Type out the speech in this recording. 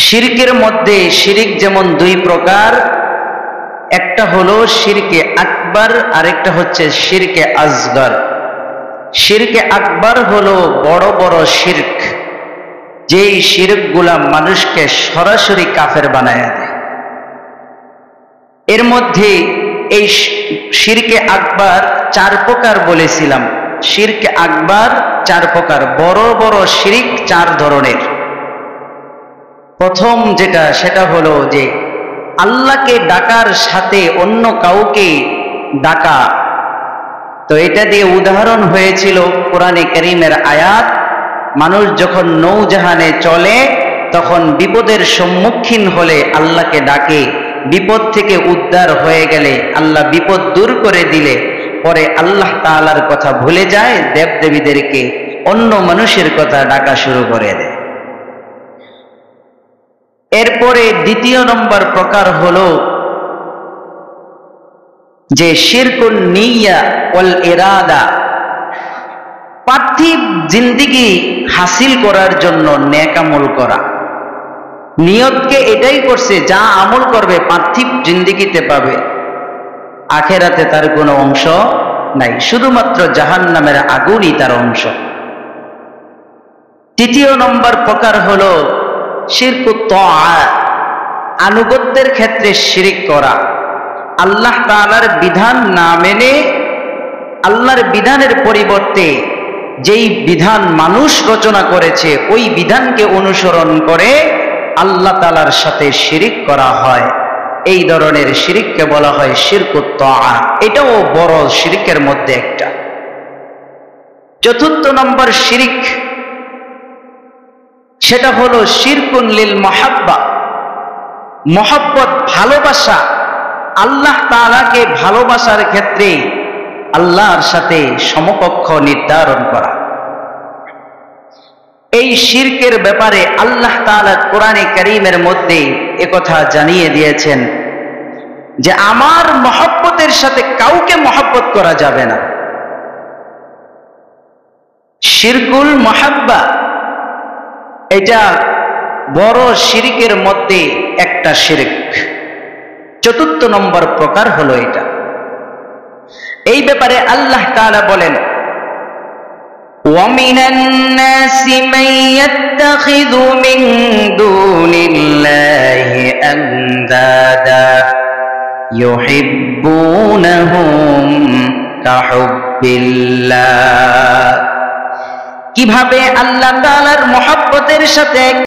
শিরকের মধ্যে শিরিক যেমন দুই প্রকার, একটা হলো শিরকে আকবার, আরেকটা হচ্ছে শিরকে আসগর। শিরকে আকবার হলো বড় বড় শিরক, যেই শিরকগুলা মানুষকে সরাসরি কাফের বানায় দেয়। এর মধ্যে এই শিরকে আকবার চার প্রকার বলেছিলাম। শিরকে আকবার চার প্রকার, বড় বড় শিরক চার ধরনের। প্রথম যেটা, সেটা হলো যে আল্লাহকে ডাকার সাথে অন্য কাউকে ডাকা। তো এটা দিয়ে উদাহরণ হয়েছিল কোরআনে কারীমের আয়াত, মানুষ যখন নৌজাহানে চলে তখন বিপদের সম্মুখীন হলে আল্লাহকে ডাকে, বিপদ থেকে উদ্ধার হয়ে গেলে আল্লাহ বিপদ দূর করে দিলে পরে আল্লাহ তাআলার কথা ভুলে যায়, দেবদেবীদেরকে অন্য মানুষের কথা ডাকা শুরু করে দেয়। এরপরে দ্বিতীয় নম্বর প্রকার হলো যে শিরকুন নিয়া ওয়াল ইরাদা, পার্থিব জিন্দেগি হাসিল করার জন্য নেক আমল করা। নিয়তকে এটাই করছে, যা আমল করবে পার্থিব জিন্দেগিতে পাবে, আখেরাতে তার কোনো অংশ নাই, শুধুমাত্র জাহান্নামের আগুনই তার অংশ। তৃতীয় নম্বর প্রকার হলো শিরকুত তাআ, আনুগত্যের ক্ষেত্রে শিরিক করা। আল্লাহ তাআলার বিধান না মেনে আল্লাহর বিধানের পরিবর্তে যেই বিধান মানুষ রচনা করেছে ওই বিধানকে অনুসরণ করে আল্লাহ তাআলার সাথে শিরিক করা হয়। এই ধরনের শিরিককে বলা হয় শিরকুত তাআ। এটাও বড় শিরিকের মধ্যে একটা। চতুর্থ নম্বর শিরিক, সেটা হলো শিরকুন লিল মুহাব্বা, মহব্বত, ভালোবাসা। আল্লাহ তাআলাকে ভালোবাসার ক্ষেত্রে আল্লাহর সাথে সমকক্ষ নির্ধারণ করা। এই শিরকের ব্যাপারে আল্লাহ তাআলা কোরআনে কারীমের মধ্যে একথা জানিয়ে দিয়েছেন যে আমার মহব্বতের সাথে কাউকে মহব্বত করা যাবে না। শিরকুল মুহাব্বা এটা বড় শিরকের মধ্যে একটা শিরক। চতুর্থ নম্বর প্রকার হলো এটা। এই ব্যাপারে আল্লাহ তাআলা বলেন, وَمِنَ النَّاسِ مَن يَتَّخِذُ مِن دُونِ اللَّهِ أَندَادًا يُحِبُّونَهُمْ كَحُبِّ اللَّهِ। কিভাবে আল্লাহ তাআলার মহব্বতের সাথে